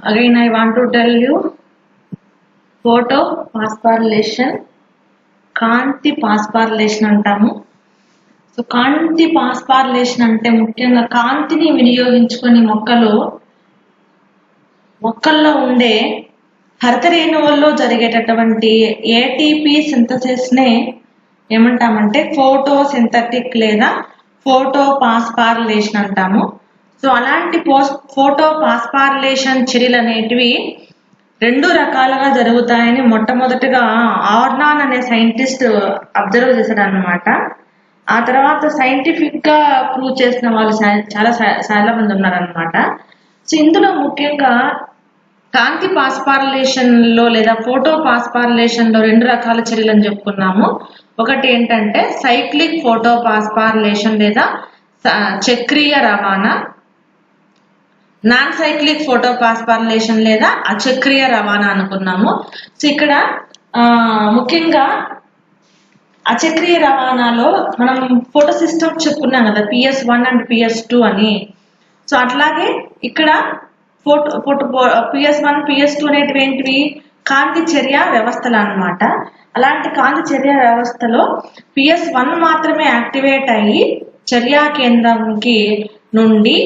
Again, I want to tell you photophosphorilation, కాంతి పాస్పారిలేషన్ అంటాము. So కాంతి పాస్పారిలేషన్ అంటే ముఖ్యంగా కాంతిని వినియోగించుకొని మొక్కల్లో ఉండే హరితరేణువుల్లో జరిగేటటువంటి ఏటీపీ సింథసిస్ నే ఏమంటామంటే ఫోటోసింథటిక్ లేదా ఫోటోపాస్పారిలేషన్ అంటాము. సో అలాంటి ఫోటోపాస్పారిలేషన్ చర్యలు అనేటివి రెండు రకాలుగా జరుగుతాయని మొట్టమొదటిగా ఆర్నాన్ అనే సైంటిస్ట్ అబ్జర్వ్ చేశాడు అనమాట. ఆ తర్వాత సైంటిఫిక్ గా ప్రూవ్ చేసిన వాళ్ళు చాలా మంది ఉన్నారనమాట. సో ఇందులో ముఖ్యంగా కాంతి పాస్పారిలేషన్ లో లేదా ఫోటో పాస్పారిలేషన్ లో రెండు రకాల చర్యలు అని చెప్పుకున్నాము. ఒకటి ఏంటంటే సైక్లిక్ ఫోటో పాస్పారిలేషన్ లేదా చక్రీయ రవాణా, నాన్ సైక్లిక్ ఫోటో పాస్పారిలేషన్ లేదా అచక్రీయ రవాణా అనుకున్నాము. సో ఇక్కడ ముఖ్యంగా అచక్రీయ రవాణాలో మనం ఫోటో సిస్టమ్ చెప్పుకున్నాం కదా, PS1 అండ్ PS2 అని. సో అట్లాగే ఇక్కడ PS1 PS2 అనేటివి ఏంటివి కాంతి చర్య వ్యవస్థలు అన్నమాట. అలాంటి కాంతి చర్య వ్యవస్థలో PS1 మాత్రమే యాక్టివేట్ అయ్యి చర్యా కేంద్రంకి నుండి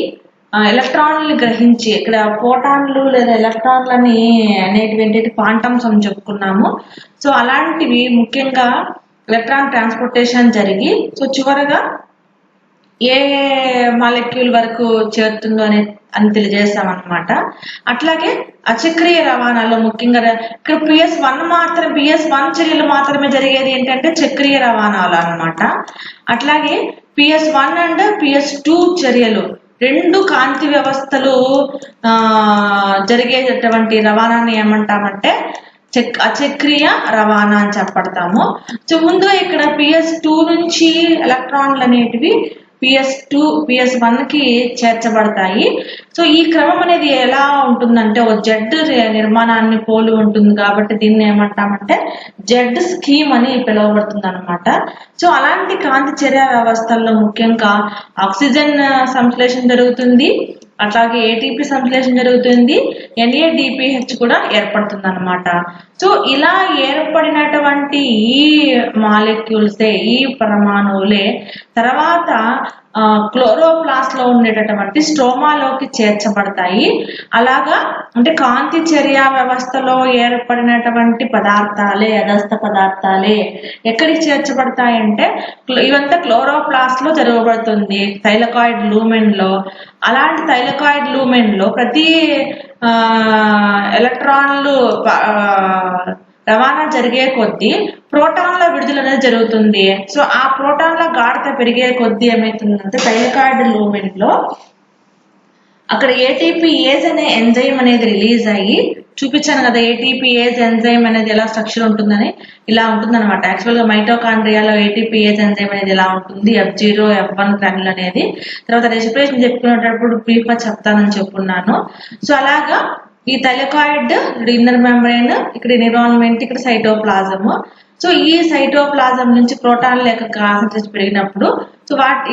ఎలక్ట్రాన్లు గ్రహించి, ఇక్కడ ఫోటాన్లు లేదా ఎలక్ట్రాన్లని అనేటువంటి క్వాంటమ్స్ అని చెప్పుకున్నాము. సో అలాంటివి ముఖ్యంగా ఎలక్ట్రాన్ ట్రాన్స్పోర్టేషన్ జరిగి సో చివరగా ఏ మాలిక్యూల్ వరకు చేరుతుందో అని తెలియజేస్తాం అనమాట. అట్లాగే అచక్రీయ రవాణాలో ముఖ్యంగా ఇక్కడ PS1 చర్యలు మాత్రమే జరిగేది ఏంటంటే చక్రీయ రవాణాలు అనమాట. అట్లాగే PS1 అండ్ PS2 చర్యలు రెండు కాంతి వ్యవస్థలు జరిగేటటువంటి రవాణాన్ని ఏమంటామంటే అచక్రీయ రవాణా అని చెప్పడతాము. సో ముందుగా ఇక్కడ PS2 నుంచి ఎలక్ట్రాన్లు అనేటివి PS1 కి చేర్చబడతాయి. సో ఈ క్రమం అనేది ఎలా ఉంటుందంటే ఒక జెడ్ నిర్మాణాన్ని పోలి ఉంటుంది కాబట్టి దీన్ని ఏమంటామంటే జెడ్ స్కీమ్ అని పిలువబడుతుంది అనమాట. సో అలాంటి కాంతి చర్య వ్యవస్థల్లో ముఖ్యంగా ఆక్సిజన్ సంశ్లేషణ జరుగుతుంది, అట్లాగే ఏటీపీ సంశ్లేషణ జరుగుతుంది, NADPH కూడా ఏర్పడుతుంది అనమాట. సో ఇలా ఏర్పడినటువంటి ఈ మాలిక్యూల్సే, ఈ పరమాణువులే తర్వాత క్లోరోప్లాస్ట్ లో ఉండేటటువంటి స్ట్రోమాలోకి చేర్చబడతాయి. అలాగా అంటే కాంతి చర్య వ్యవస్థలో ఏర్పడినటువంటి పదార్థాలే, అగస్థ పదార్థాలే ఎక్కడికి చేర్చబడతాయంటే ఇవంతా క్లోరోప్లాస్ట్ లో జరగబడుతుంది, థైలకాయిడ్ లూమెన్ లో. అలాంటి థైలకాయిడ్ లూమెన్ లో ప్రతి ఎలక్ట్రాన్లు రవాణా జరిగే కొద్దీ ప్రోటాన్ల విడుదల అనేది జరుగుతుంది. సో ఆ ప్రోటాన్ల గాఢత పెరిగే కొద్దీ ఏమవుతుందంటే థైలకాయిడ్ లూమెన్ లో అక్కడ ATPase అనే ఎంజైమ్ అనేది రిలీజ్ అయ్యి, చూపించాను కదా ATPase ఎంజైమ్ అనేది ఎలా స్ట్రక్చర్ ఉంటుందని, ఇలా ఉంటుంది అనమాట. యాక్చువల్ గా మైటోకాండ్రియాలో ATPase ఎంజైమ్ అనేది ఎలా ఉంటుంది, F0 F1 గ్రాన్యుల్ అనేది తర్వాత రెస్పిరేషన్ చెప్పుకునేటప్పుడు బ్రీఫ్ గా చెప్తానని చెప్పుకున్నాను. సో అలాగా ఈ థైలకాయిడ్ ఇన్నర్ మెంబ్రేన్, ఇక్కడ ఎన్విరాన్మెంట్, ఇక్కడ సైటోప్లాజమ్. సో ఈ సైటోప్లాజం నుంచి ప్రోటాన్ల యొక్క కాన్సంట్రేషన్ పెరిగినప్పుడు సో వాటి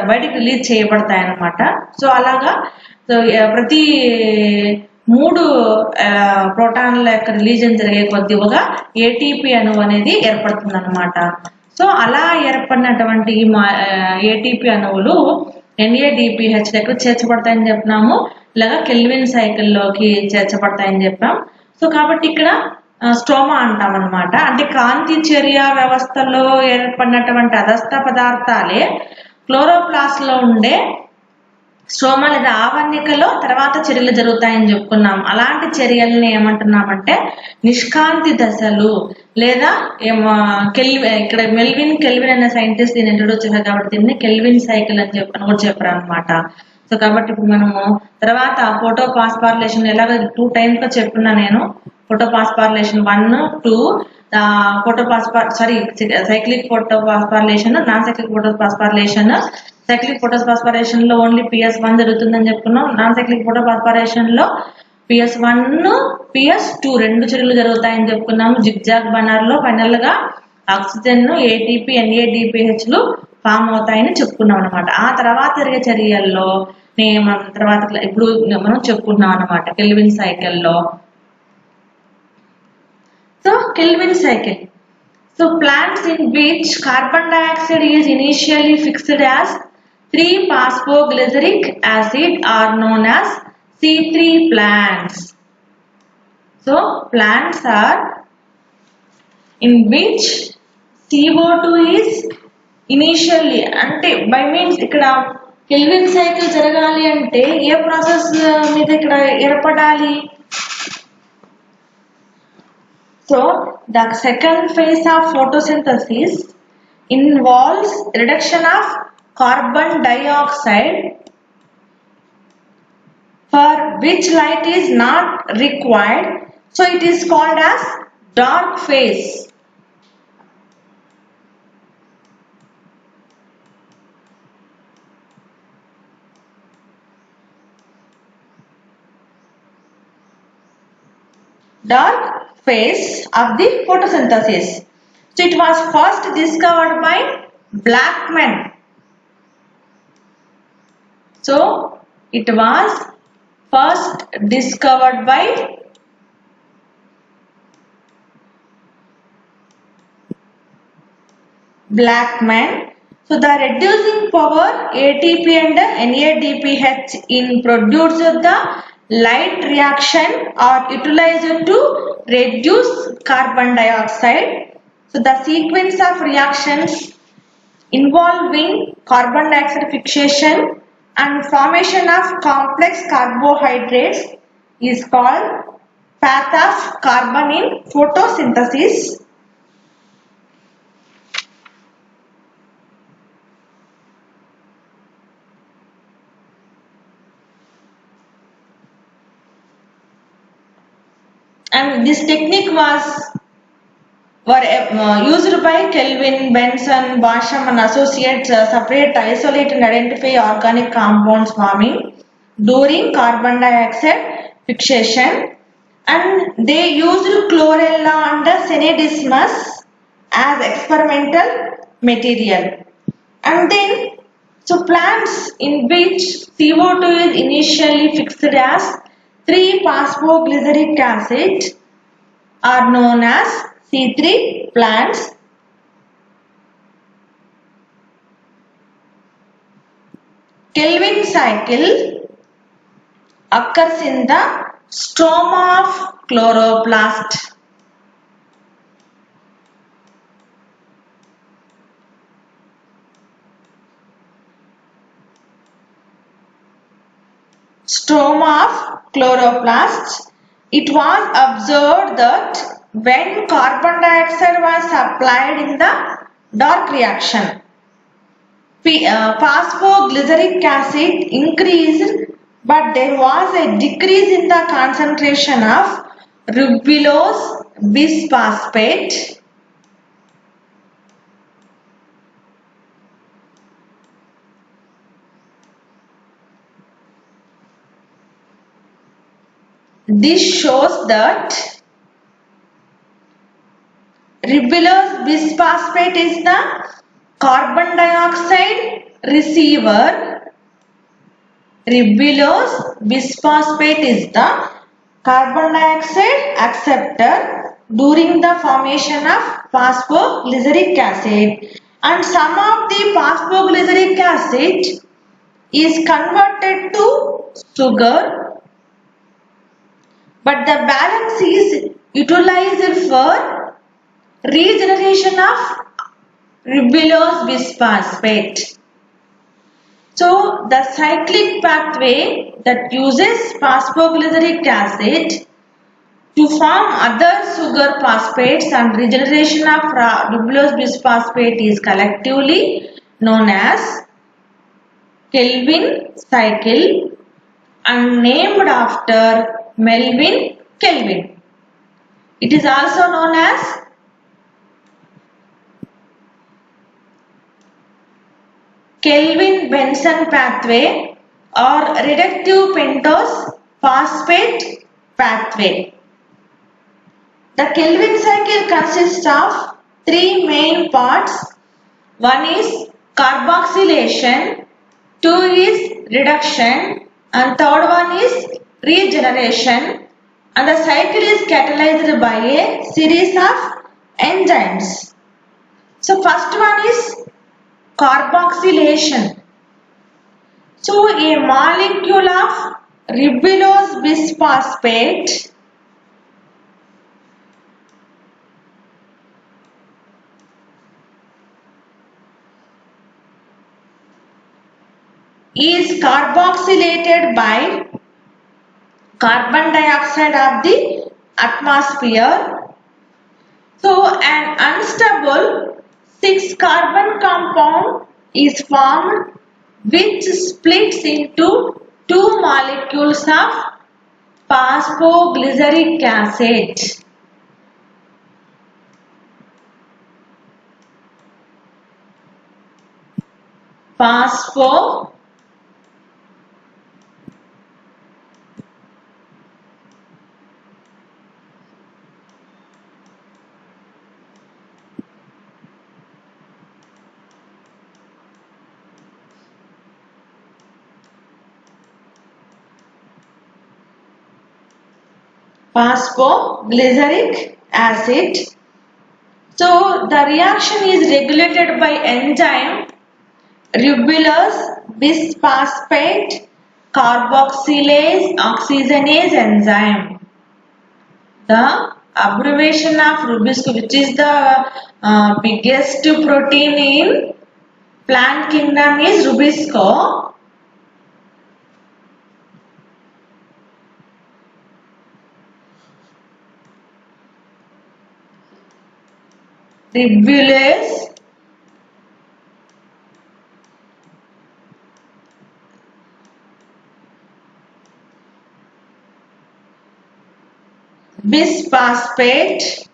బయటికి రిలీజ్ చేయబడతాయి అన్నమాట. సో అలాగా ప్రతి 3 ప్రోటాన్ల యొక్క రిలీజన్ జరిగే కొద్ది ఒక ATP అణువు అనేది ఏర్పడుతుంది అనమాట. సో అలా ఏర్పడినటువంటి ATP అణువులు NADPH దగ్గర చేర్చబడతాయని చెప్పినాము, ఇలాగా కెల్విన్ సైకిల్లోకి చేర్చబడతాయని చెప్పాం. సో కాబట్టి ఇక్కడ స్ట్రోమా అంటాం అనమాట. అంటే కాంతి చర్య వ్యవస్థలో ఏర్పడినటువంటి అధస్థ పదార్థాలే క్లోరోప్లాస్ట్ లో ఉండే స్ట్రోమా లేదా ఆవరణికలో తర్వాత చర్యలు జరుగుతాయని చెప్పుకున్నాం. అలాంటి చర్యల్ని ఏమంటున్నామంటే నిష్కాంతి దశలు లేదా ఇక్కడ కెల్విన్ అనే సైంటిస్ట్ దీన్ని ఇంట్రొడ్యూస్ చేశారు కాబట్టి దీన్ని కెల్విన్ సైకిల్ అని కూడా చెప్పారు అనమాట. సో కాబట్టి ఇప్పుడు మనము తర్వాత ఫోటోపాస్పారిలేషన్ ఎలాగ 2 టైమ్స్ గా చెప్పున్నా నేను. ఫోటోపాస్పారిలేషన్ 1, 2, సైక్లిక్ ఫోటోపాస్పారిలేషన్, నాన్ సైక్లిక్ ఫోటోపాస్పారిలేషన్. సైక్లిక్ ఫోటోపాస్పారిలేషన్ లో ఓన్లీ PS1 జరుగుతుందని చెప్పుకున్నాం. నాన్ సైక్లిక్ ఫోటోపాస్పారిలేషన్ లో PS1 PS2 రెండు చర్యలు జరుగుతాయని చెప్పుకున్నాము. జిగ్జాగ్ బనర్ లో ఫైనల్ గా ఆక్సిజన్, ATP NADPH లు ఫామ్ అవుతాయని చెప్పుకున్నాం అనమాట. ఆ తర్వాత జరిగే చర్యల్లో నేమ్ తర్వాత ఇప్పుడు మనం చెప్పుకున్నాం అన్నమాట కెల్విన్ సైకిల్లో. So kelvin cycle. So plants in which carbon dioxide is initially fixed as 3-phosphoglyceric acid are known as C3 plants. So plants are in which CO2 is initially అంటే by means ఇక్కడ kelvin cycle జరగాలి అంటే ఏ process మీద ఇక్కడ ఏర్పడాలి? So the second phase of photosynthesis involves reduction of carbon dioxide for which light is not required. So it is called as dark phase. Dark phase of the photosynthesis. So it was first discovered by Blackman. So it was first discovered by Blackman. So the reducing power ATP and NADPH in produced the light reaction are utilized to reduce carbon dioxide. So the sequence of reactions involving carbon dioxide fixation and formation of complex carbohydrates is called path of carbon in photosynthesis. And this technique was used by Kelvin, Benson, Basham and associates separate, isolate and identify organic compounds forming during carbon dioxide fixation, and they used chlorella and senedismus as experimental material. And then so plants in which CO2 is initially fixed as 3-phosphoglyceric acid are known as C3 plants. Kelvin cycle occurs in the stroma of chloroplast. Stroma of chloroplasts. It was observed that when carbon dioxide was applied in the dark reaction, phosphoglyceric acid increased, but there was a decrease in the concentration of ribulose bisphosphate. This shows that ribulose bisphosphate is the carbon dioxide receiver. Ribulose bisphosphate is the carbon dioxide acceptor during the formation of phosphoglyceric acid, and some of the phosphoglyceric acid is converted to sugar, but the balance is utilized for regeneration of ribulose bisphosphate. So the cyclic pathway that uses phosphoglyceric acid to form other sugar phosphates and regeneration of ribulose bisphosphate is collectively known as Kelvin cycle and named after Melvin Kelvin. It is also known as Kelvin-Benson pathway or reductive pentose phosphate pathway. The Kelvin cycle consists of three main parts. One is carboxylation, two is reduction, and third one is regeneration, and the cycle is catalyzed by a series of enzymes. So first one is carboxylation. So a molecule of ribulose bisphosphate is carboxylated by carbon dioxide of the atmosphere. So an unstable 6 carbon compound is formed which splits into two molecules of phosphoglyceric acid. Phosphoglyceric acid. So the reaction is regulated by enzyme ribulose bisphosphate carboxylase oxygenase enzyme. The abbreviation of Rubisco, which is the biggest protein in plant kingdom, is Rubisco. Ribulose bisphosphate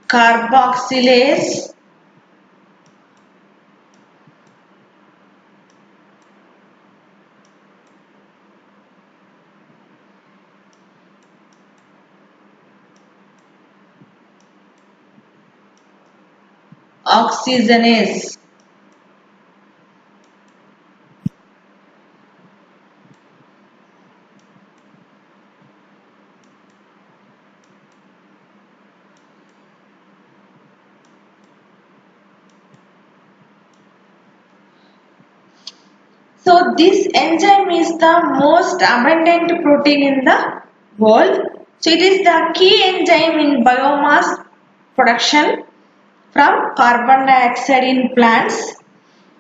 carboxylase oxygenase. So this enzyme is the most abundant protein in the world. So it is the key enzyme in biomass production from carbon dioxide in plants,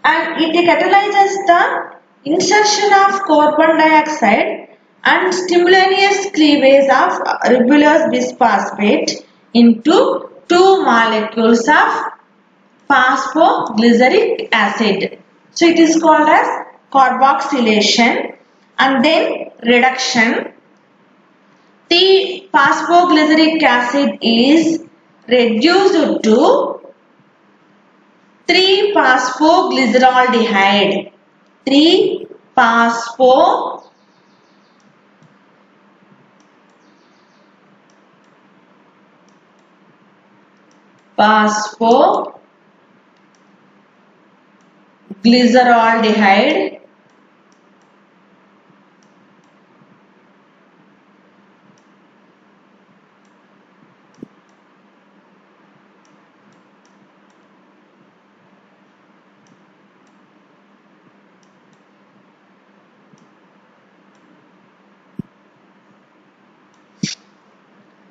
and it catalyzes the insertion of carbon dioxide and stimultaneous cleavage of ribulose bisphosphate into two molecules of phosphoglyceric acid. So it is called as carboxylation, and then reduction. The phosphoglyceric acid is reduced to 3-phosphoglyceraldehyde. 3-phosphoglyceraldehyde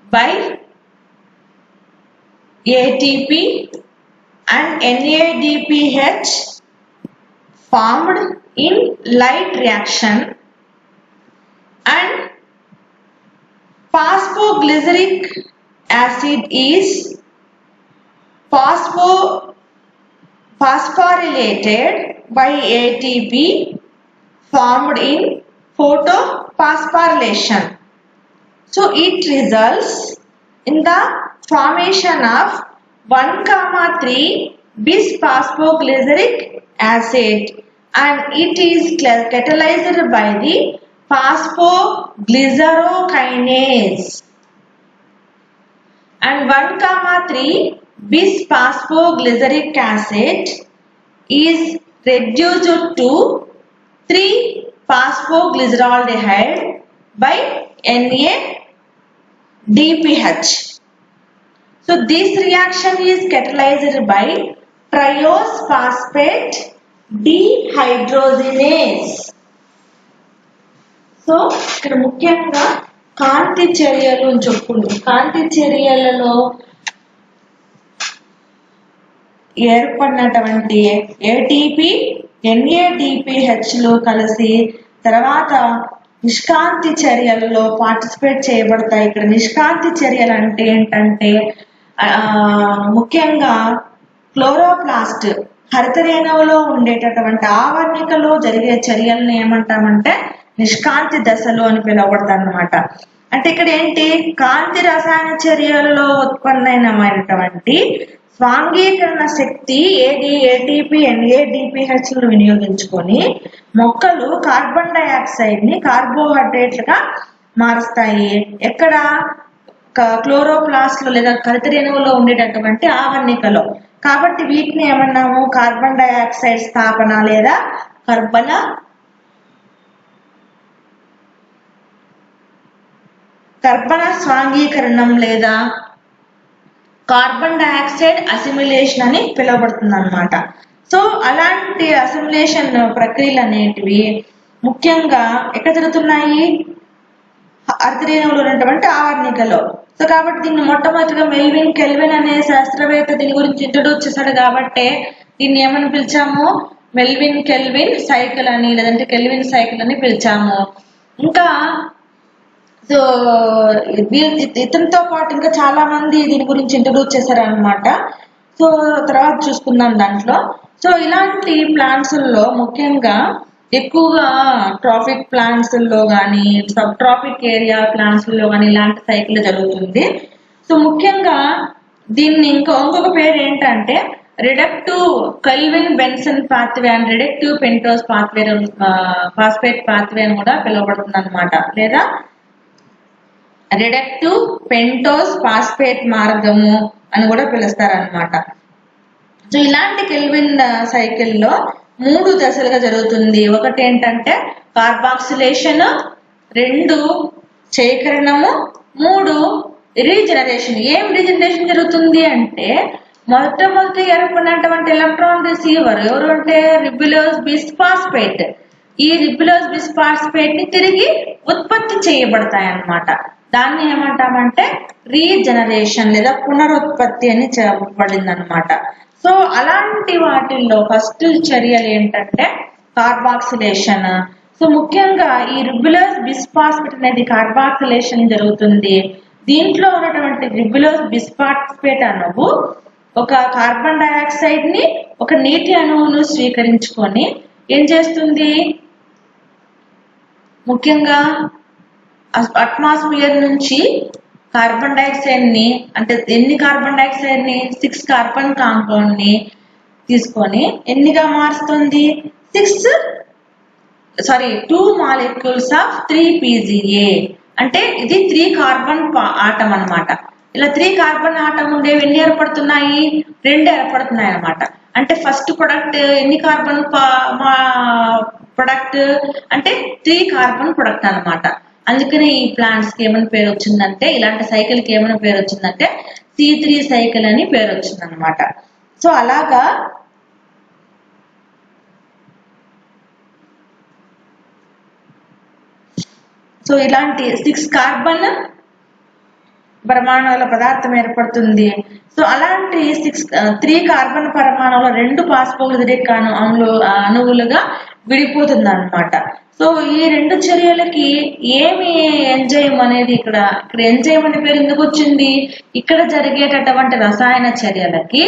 by ATP and NADPH formed in light reaction, and phosphoglyceric acid is phosphorylated by ATP formed in photophosphorylation. So it results in the formation of 1,3 bis phosphoglyceric acid, and it is catalyzed by the phosphoglycerokinase. And 1,3 bis phosphoglyceric acid is reduced to 3-phosphoglyceraldehyde by NADPH. So this reaction is catalyzed by triose phosphate dehydrogenase. So ఇక్కడ ముఖ్యంగా కాంతి చర్యలు అని చెప్పుకుంటాం. కాంతి చర్యలలో ఏర్పడినటువంటి ATP NADPHలు కలిసి తర్వాత నిష్కాంతి చర్యలలో పార్టిసిపేట్ చేయబడతాయి. ఇక్కడ నిష్కాంతి చర్యలు అంటే ఏంటంటే ముఖ్యంగా క్లోరోప్లాస్ట్ హరితరేణువులో ఉండేటటువంటి ఆవర్ణికలో జరిగే చర్యలను ఏమంటామంటే నిష్కాంతి దశలు అని పిలువబడతాయి అన్నమాట. అంటే ఇక్కడ ఏంటి, కాంతి రసాయన చర్యలలో ఉత్పన్నమైనటువంటి స్వాంగీకరణ శక్తి ఏటీపీ NADPHలను వినియోగించుకొని మొక్కలు కార్బన్ డైఆక్సైడ్ ని కార్బోహైడ్రేట్లుగా మారుస్తాయి. ఎక్కడ, క్లోరోప్లాస్ట్ లో లేదా హరితరేణువులో ఉండేటటువంటి ఆవర్ణికలో. కాబట్టి వీటిని ఏమన్నాము, కార్బన్ డైఆక్సైడ్ స్థాపన లేదా కర్బన స్వాంగీకరణం లేదా కార్బన్ డైఆక్సైడ్ అసిమిలేషన్ అని పిలువబడుతుంది అన్నమాట. సో అలాంటి అసిమిలేషన్ ప్రక్రియలు అనేటివి ముఖ్యంగా ఎక్కడ జరుగుతున్నాయి, హరితరేణువులో ఉన్నటువంటి ఆవర్ణికలో. సో కాబట్టి దీన్ని మొట్టమొదటిగా మెల్విన్ కెల్విన్ అనే శాస్త్రవేత్త దీని గురించి ఇంట్రొడ్యూస్ చేశాడు. కాబట్టి దీన్ని ఏమని పిలిచాము, మెల్విన్ కెల్విన్ సైకిల్ అని లేదంటే కెల్విన్ సైకిల్ అని పిలిచాము. ఇంకా సో ఇతనితో పాటు ఇంకా చాలా మంది దీని గురించి ఇంట్రొడ్యూస్ చేశారనమాట. సో తర్వాత చూసుకుందాం దాంట్లో. సో ఇలాంటి ప్లాంట్స్లో ముఖ్యంగా ఎక్కువగా ట్రాఫిక్ ప్లాంట్స్లో కానీ సబ్ ట్రాఫిక్ ఏరియా ప్లాంట్స్లో కానీ ఇలాంటి సైకిల్ జరుగుతుంది. సో ముఖ్యంగా దీన్ని ఇంకొక పేరు ఏంటంటే reductive kelvin Benson pathway and reductive pentose pathway phosphate pathway అని కూడా పిలువబడుతుంది అనమాట, లేదా రిడక్టివ్ పెంటోస్ ఫాస్ఫేట్ మార్గము అని కూడా పిలుస్తారనమాట. సో ఇలాంటి కెల్విన్ సైకిల్లో 3 దశలుగా జరుగుతుంది. ఒకటి ఏంటంటే కార్బాక్సిలేషన్, 2 క్షయీకరణము, 3 రీజనరేషన్. ఏం రీజనరేషన్ జరుగుతుంది అంటే మొట్టమొదటి ఏర్పడినటువంటి ఎలక్ట్రాన్ రిసీవర్ ఎవరు అంటే రిబులోస్ బిస్ఫాస్ఫేట్. ఈ రిబులోస్ బిస్ఫాస్ఫేట్ ని తిరిగి ఉత్పత్తి చేయబడతాయి అన్నమాట. దాన్ని ఏమంటామంటే రీజనరేషన్ లేదా పునరుత్పత్తి అని చెప్పబడింది అనమాట. సో అలాంటి వాటిల్లో ఫస్ట్ చర్యలు ఏంటంటే కార్బాక్సిలేషన్. సో ముఖ్యంగా ఈ రిబులోస్ బిస్ఫాస్ఫేట్ అనేది కార్బాక్సిలేషన్ జరుగుతుంది. దీంట్లో ఉన్నటువంటి రిబులోస్ బిస్ఫాస్ఫేట్ అణువు ఒక కార్బన్ డైఆక్సైడ్ ని ఒక నీటి అణువును స్వీకరించుకొని ఏం చేస్తుంది, ముఖ్యంగా అట్మాస్ఫియర్ నుంచి కార్బన్ డైఆక్సైడ్ ని, అంటే ఎన్ని కార్బన్ డైఆక్సైడ్ ని 6 కార్బన్ కాంపౌండ్ ని తీసుకొని ఎన్నిగా మారుస్తుంది, 2 మాలిక్యూల్స్ ఆఫ్ 3PGA. అంటే ఇది 3 కార్బన్ ఆటం అన్నమాట. ఇలా 3 కార్బన్ ఆటం ఉండేవి ఎన్ని ఏర్పడుతున్నాయి, 2 ఏర్పడుతున్నాయి అన్నమాట. అంటే ఫస్ట్ ప్రొడక్ట్ ఎన్ని కార్బన్ ప్రొడక్ట్ అంటే 3 కార్బన్ ప్రొడక్ట్ అన్నమాట. అందుకని ఈ ప్లాంట్స్ కి ఏమైనా పేరు వచ్చిందంటే, ఇలాంటి సైకిల్ కి ఏమైనా పేరు వచ్చిందంటే C3 సైకిల్ అని పేరు వచ్చింది అనమాట. సో అలాగా సో ఇలాంటి 6 కార్బన్ పరమాణువుల పదార్థం ఏర్పడుతుంది. సో అలాంటి 3 కార్బన్ పరమాణువుల 2 ఫాస్ఫోగ్లిసరిక్ అణువులుగా విడిపోతుంది అనమాట. సో ఈ 2 చర్యలకి ఏమి ఎంజైమ్ అనేది ఇక్కడ ఎంజైమ్ అనే పేరు ఎందుకు వచ్చింది, ఇక్కడ జరిగేటటువంటి రసాయన చర్యలకి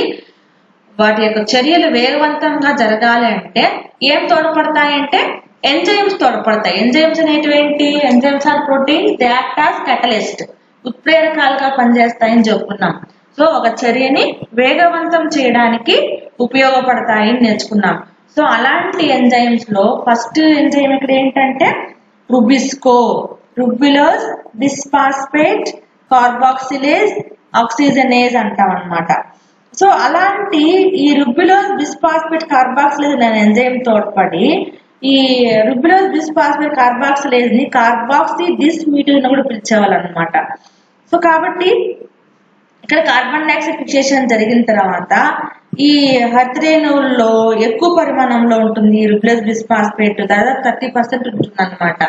వాటి యొక్క చర్యలు వేగవంతంగా జరగాలి అంటే ఏం తోడ్పడతాయంటే ఎంజైమ్స్ తోడ్పడతాయి. ఎంజైమ్స్ అనేటివి ఏంటి, enzymes are proteins, they act as catalyst, ఉత్ప్రేరకాలుగా పనిచేస్తాయని చెప్పుకున్నాం. సో ఒక చర్యని వేగవంతం చేయడానికి ఉపయోగపడతాయి నేర్చుకున్నాం. సో అలాంటి ఎంజైమ్స్ లో ఫస్ట్ ఎంజైమ్ ఇక్కడ ఏంటంటే రుబిస్కో, రుబిలోజ్ బిస్ఫాస్ఫేట్ కార్బాక్సిలేజ్ ఆక్సిజనేజ్ అంటాం అన్నమాట. సో అలాంటి ఈ రుబిలోజ్ బిస్ఫాస్ఫేట్ కార్బాక్సిలేజ్ అనే ఎంజైమ్ తోడ్పడి ఈ రుబిలోజ్ బిస్ఫాస్ఫేట్ కార్బాక్సిలేజ్ ని కార్బాక్సీ డిస్మ్యూటేజ్ అని కూడా పిలిచేవాళ్ళు అనమాట. సో కాబట్టి ఇక్కడ కార్బన్ డైఆక్సైడ్ ఫిక్సేషన్ జరిగిన తర్వాత ఈ హరితరేణువుల్లో ఎక్కువ పరిమాణంలో ఉంటుంది రుబిలోజ్ బిస్ఫాస్ఫేట్, దాదాపు 30% ఉంటుంది అనమాట.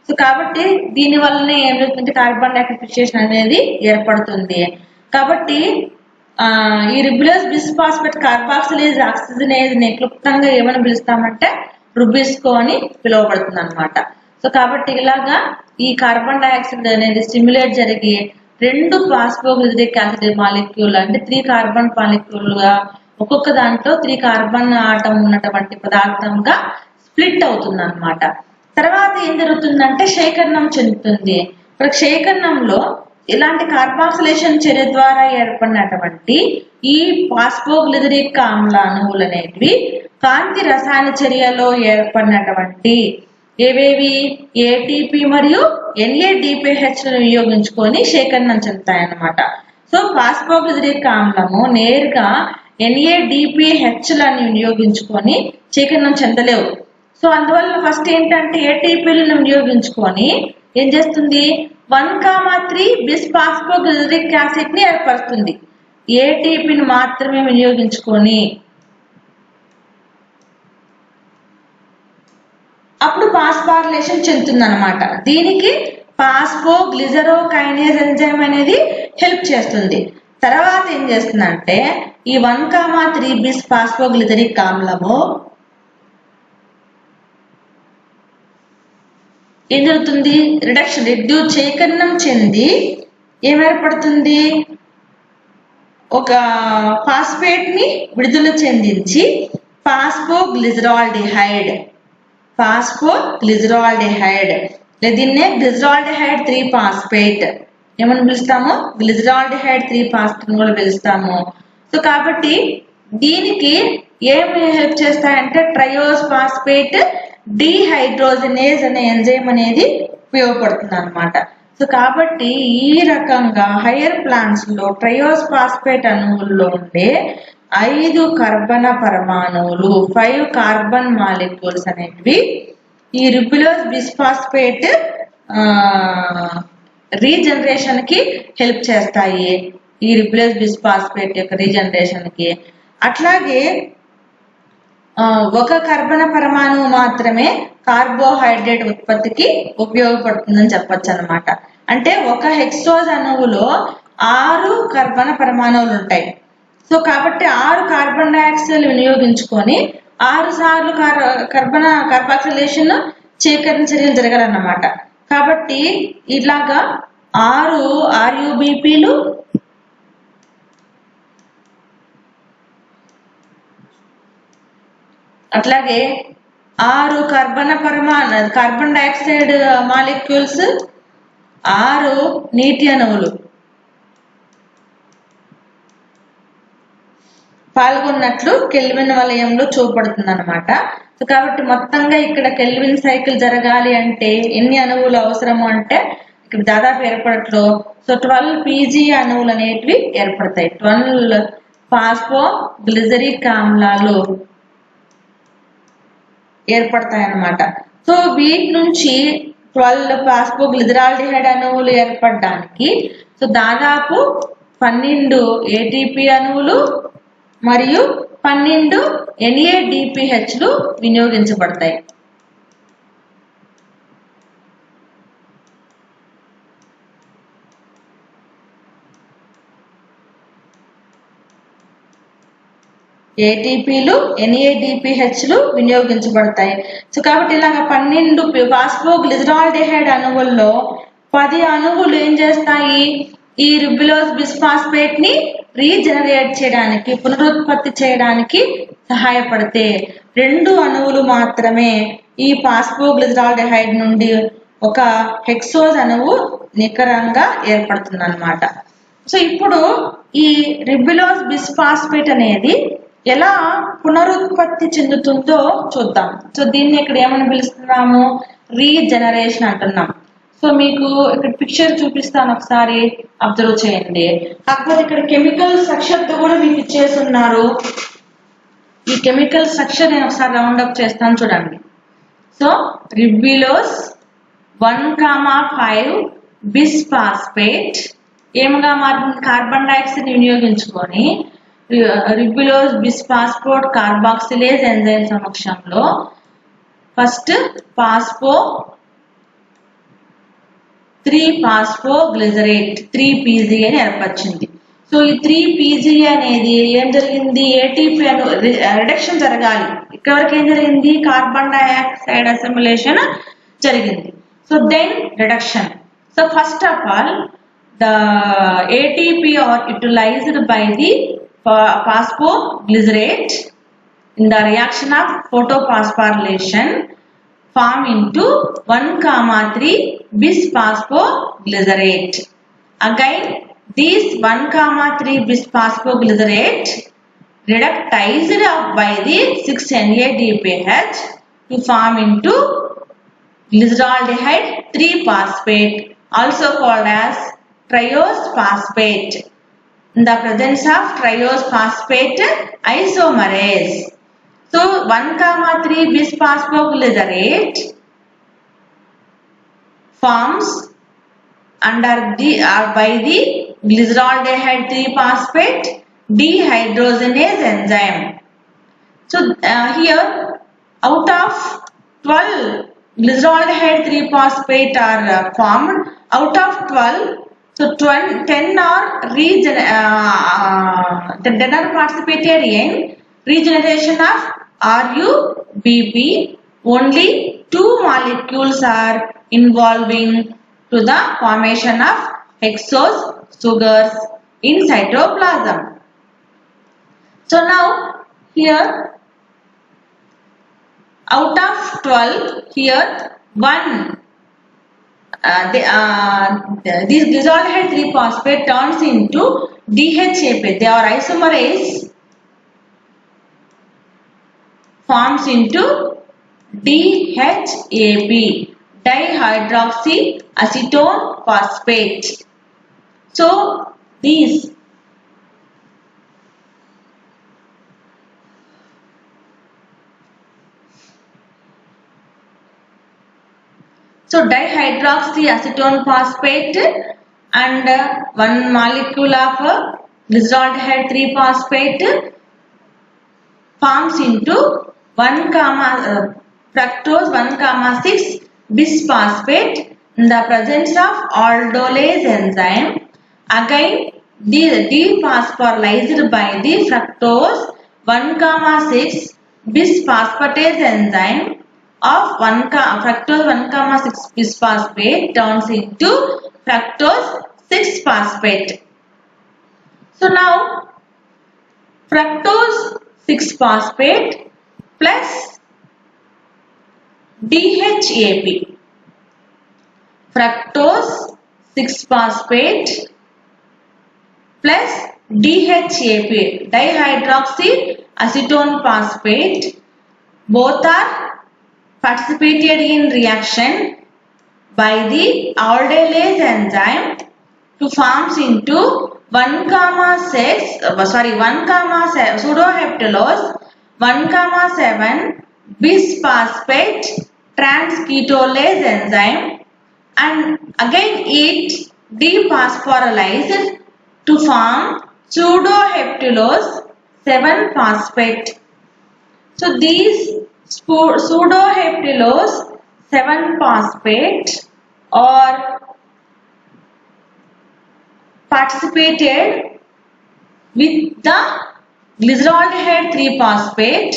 సో కాబట్టి దీని వల్లనే ఏం జరుగుతుంది, కార్బన్ డైఆక్సైడ్ ఫిక్సేషన్ అనేది ఏర్పడుతుంది. కాబట్టి ఈ రుబిలోజ్ బిస్ఫాస్ఫేట్ కార్బాక్సిలేజ్ ఆక్సిజనేజ్ ని క్లుప్తంగా ఏమని పిలుస్తామంటే రుబిస్కో అని పిలువబడుతుంది అనమాట. సో కాబట్టి ఇలాగా ఈ కార్బన్ డైఆక్సైడ్ అనేది స్టిమ్యులేట్ జరిగి 2 ఫాస్ఫోగ్లిజరిక్ యాసిడ్ మాలిక్యూల్ అంటే 3 కార్బన్ మాలిక్యూల్ గా ఒక్కొక్క దాంట్లో 3 కార్బన్ ఆటం ఉన్నటువంటి పదార్థంగా స్ప్లిట్ అవుతుంది అనమాట. తర్వాత ఏం జరుగుతుందంటే శేఖరణం చెందుతుంది. ఇక్కడ శేఖరణంలో ఇలాంటి కార్బాక్సిలేషన్ చర్య ద్వారా ఏర్పడినటువంటి ఈ ఫాస్ఫోగ్లిజరిక్ ఆమ్ల అణువులు అనేటివి కాంతి రసాయన చర్యలో ఏర్పడినటువంటి ఏవేవి ఏటీపీ మరియు NADPH లను వినియోగించుకొని శేఖరణం చెందుతాయన్నమాట. సో ఫాస్ఫోగ్లిజరిక్ ఆమ్లము నేరుగా NADPH లను వినియోగించుకొని శేఖరణం చెందలేవు. సో అందువల్ల ఫస్ట్ ఏంటంటే ఏటీపీలను వినియోగించుకొని ఏం చేస్తుంది 1,3 బిస్ఫాస్ఫోగ్లిజరిక్ యాసిడ్ ని ఏర్పరుస్తుంది. ఏటీపీని మాత్రమే వినియోగించుకొని అప్పుడు ఫాస్ఫారిలేషన్ చెందుతుంది అనమాట. దీనికి ఫాస్ఫోగ్లిజరోకైనేజ్ ఎంజైమ్ అనేది హెల్ప్ చేస్తుంది. తర్వాత ఏం చేస్తుందంటే ఈ 1,3 బిస్ఫాస్ఫోగ్లిజరిక్ ఆమ్లము ఏం జరుగుతుంది, రెడ్యూస్ శేఖరణం చెంది ఏమేర్పడుతుంది, ఒక ఫాస్ఫేట్ ని విడుదల చెందించి ఫాస్ఫోగ్లిజరాల్డిహైడ్ దీన్నే గ్లిజరాల్డిహైడ్ 3 ఫాస్ఫేట్ ఏమని పిలుస్తాము, గ్లిజరాల్డిహైడ్ 3 ఫాస్ఫేట్ కూడా పిలుస్తాము. సో కాబట్టి దీనికి ఏమి హెల్ప్ చేస్తాయంటే ట్రయోస్ ఫాస్ఫేట్ డిహైడ్రోజనేజ్ అనే ఎంజైమ్ అనేది ఉపయోగపడుతుంది అనమాట. సో కాబట్టి ఈ రకంగా హైయర్ ప్లాంట్స్ లో ట్రయోస్ ఫాస్ఫేట్ అణువుల్లో ఉండే 5 కర్బన పరమాణువులు 5 కార్బన్ మాలిక్యూల్స్ అనేవి ఈ రుబిలోజ్ బిస్ఫాస్ఫేట్ రీజనరేషన్ కి హెల్ప్ చేస్తాయి, ఈ రుబిలోజ్ బిస్ఫాస్ఫేట్ యొక్క రీజనరేషన్ కి. అట్లాగే ఒక కర్బన పరమాణువు మాత్రమే కార్బోహైడ్రేట్ ఉత్పత్తికి ఉపయోగపడుతుందని చెప్పొచ్చు అనమాట. అంటే ఒక హెక్సోజ్ అణువులో 6 కర్బన పరమాణువులు ఉంటాయి. సో కాబట్టి 6 కార్బన్ డైఆక్సైడ్ వినియోగించుకొని 6 సార్లు కార్బాక్సిలేషన్ శేఖరణ చర్యలు జరగాలన్నమాట. కాబట్టి ఇలాగా 6 RUBPలు అట్లాగే 6 కార్బన్ డైఆక్సైడ్ మాలిక్యూల్స్ 6 నీటి అణువులు పాల్గొన్నట్లు కెల్విన్ వలయంలో చూపడుతుంది అనమాట. సో కాబట్టి మొత్తంగా ఇక్కడ కెల్విన్ సైకిల్ జరగాలి అంటే ఎన్ని అణువులు అవసరము అంటే ఇక్కడ దాదాపు ఏర్పడట్లో సో 12 PG అణువులు అనేటివి ఏర్పడతాయి. 12 ఫాస్ఫోగ్లిజరిక్ ఆమ్లాలు ఏర్పడతాయి అన్నమాట. సో వీటి నుంచి 12 ఫాస్ఫోగ్లిజరాల్డిహైడ్ అణువులు ఏర్పడడానికి సో దాదాపు 12 ATP అణువులు మరియు 12 NADPHలు వినియోగించబడతాయి. ATPలు NADPHలు వినియోగించబడతాయి. సో కాబట్టి ఇలాగ 12 ఫాస్ఫోగ్లిజరాల్డిహైడ్ అణువుల్లో 10 అణువులు ఏం చేస్తాయి, ఈ రుబిలోజ్ బిస్ఫాస్ఫేట్ ని రీజనరేట్ చేయడానికి పునరుత్పత్తి చేయడానికి సహాయపడితే 2 అణువులు మాత్రమే ఈ ఫాస్ఫోగ్లిజరాల్డిహైడ్ నుండి ఒక హెక్సోజ్ అణువు నికరంగా ఏర్పడుతుంది అన్నమాట. సో ఇప్పుడు ఈ రిబులోస్ బిస్ఫాస్ఫేట్ అనేది ఎలా పునరుత్పత్తి చెందుతుందో చూద్దాం. సో దీన్ని ఇక్కడ ఏమని పిలుస్తున్నాము, రీజనరేషన్ అంటున్నాం. సో మీకు ఇక్కడ పిక్చర్ చూపిస్తాను, ఒకసారి అబ్జర్వ్ చేయండి. కాకపోతే ఇక్కడ కెమికల్ స్ట్రక్చర్ తో కూడా మీకు ఇచ్చేస్తున్నారు. ఈ కెమికల్ స్ట్రక్చర్ నేను ఒకసారి రౌండ్ అప్ చేస్తాను చూడండి. సో రిబులోస్ 1,5 బిస్ఫాస్ఫేట్ ఏముగా మారుతుంది, కార్బన్ డైఆక్సైడ్ వినియోగించుకొని రిబులోస్ బిస్ఫాస్ఫోట్ కార్బాక్సిలేజ్ ఎంజైమ్ సమక్షంలో ఫస్ట్ పాస్పో 3-పాస్ఫోగ్లిజరేట్ 3PG అని ఏర్పరిచింది. సో ఈ 3PG అనేది ఏం జరిగింది, ఏటీపీ రిడక్షన్ జరగాలి. ఇక్కడ వరకు ఏం జరిగింది, కార్బన్ డైఆక్సైడ్ అసిమిలేషన్ జరిగింది. So then reduction. So first of all the ATP are utilized by the phosphoglycerate in the reaction of photophosphorylation form into 1,3 bisphosphoglycerate. Again these 1,3 bisphosphoglycerate reductized by the 6-NADPH to form into glyceraldehyde 3-phosphate, also called as triose phosphate, in the presence of triose phosphate isomerase. So 1,3 bisphosphoglycerate forms under the by the glyceraldehyde 3-phosphate dehydrogenase enzyme. So here out of 12 glyceraldehyde 3-phosphate are formed. Out of 12, so 10 are participated in regeneration of RUBP. Only 2 molecules are involving to the formation of hexose sugars in cytoplasm. So now here out of 12, here 1 this glyceraldehyde 3-phosphate turns into DHAP. They are isomerase, forms into DHAP, dihydroxy acetone phosphate. So these so dihydroxy acetone phosphate and 1 molecule of glyceraldehyde 3-phosphate forms into fructose 1,6 bisphosphate in the presence of aldolase enzyme. Again dephosphorylized by the fructose 1,6 bisphosphatase enzyme of fructose 1,6 bisphosphate turns into fructose 6-phosphate. So now fructose 6-phosphate plus DHAP, fructose 6-phosphate plus DHAP, dihydroxy acetone phosphate, both are participated in reaction by the aldolase enzyme to forms into 1,7 pseudoheptalose 1,7 bisphosphate transketolase enzyme, and again it dephosphorylized to form pseudoheptalose 7-phosphate. So these pseudoheptalose 7-phosphate are participated with the glyceraldehyde 3-phosphate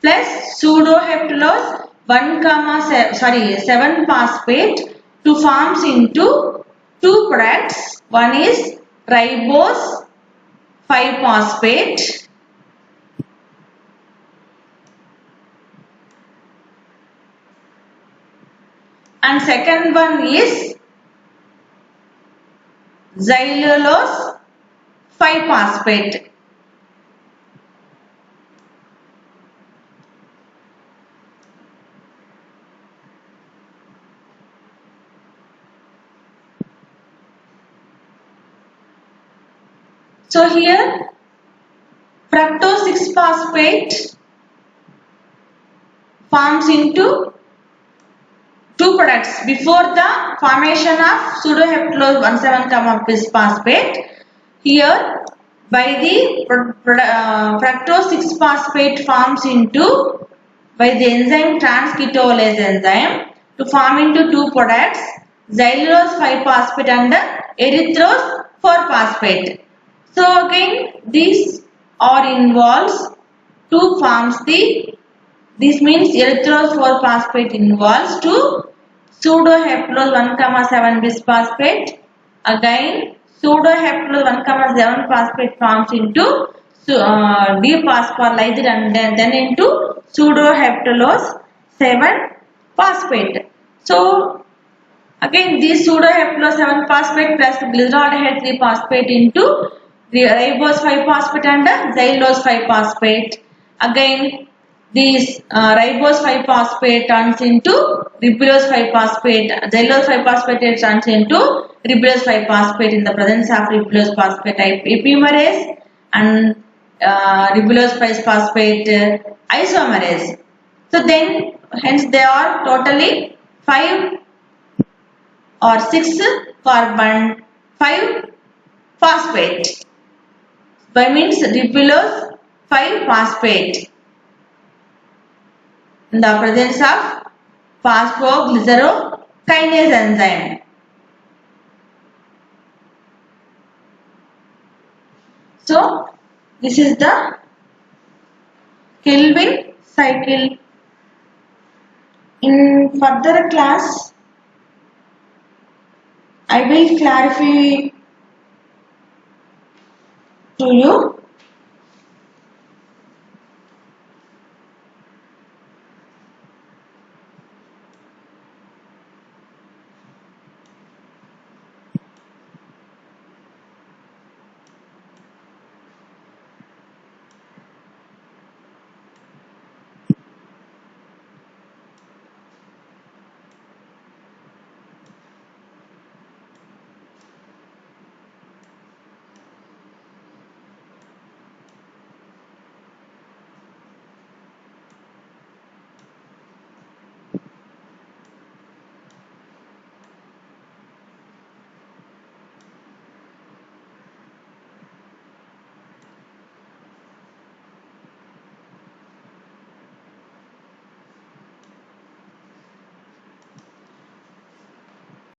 plus pseudoheptalose 7-phosphate to forms into 2 products. One is ribose 5-phosphate and and second one is xylulose 5-phosphate. So here fructose 6-phosphate forms into two products before the formation of pseudoheptulose 1,7-bis-phosphate. Here by the fructose 6-phosphate forms into by the enzyme transketolase enzyme to form into two products, xylulose 5-phosphate and erythrose 4-phosphate. So again these are involves two forms this means erythrose 4-phosphate involves to pseudoheptulose 1,7-bis-phosphate. Again pseudoheptulose 1,7-phosphate forms into dephosphorylized and then into pseudoheptulose 7-phosphate. So again this pseudoheptulose 7-phosphate plus glyceraldehyde 3-phosphate into ribose 5-phosphate and xylulose 5-phosphate. Again this ribose 5-phosphate turns into ribulose 5-phosphate, xylulose 5-phosphate turns into ribulose 5-phosphate in the presence of ribulose phosphate type epimerase and ribulose 5-phosphate isomerase. So then hence they are totally 5 or 6 carbon 5-phosphate. By means ribulose 5-phosphate in the presence of phosphoglycerokinase enzyme. So this is the Calvin cycle. In further class I will clarify to you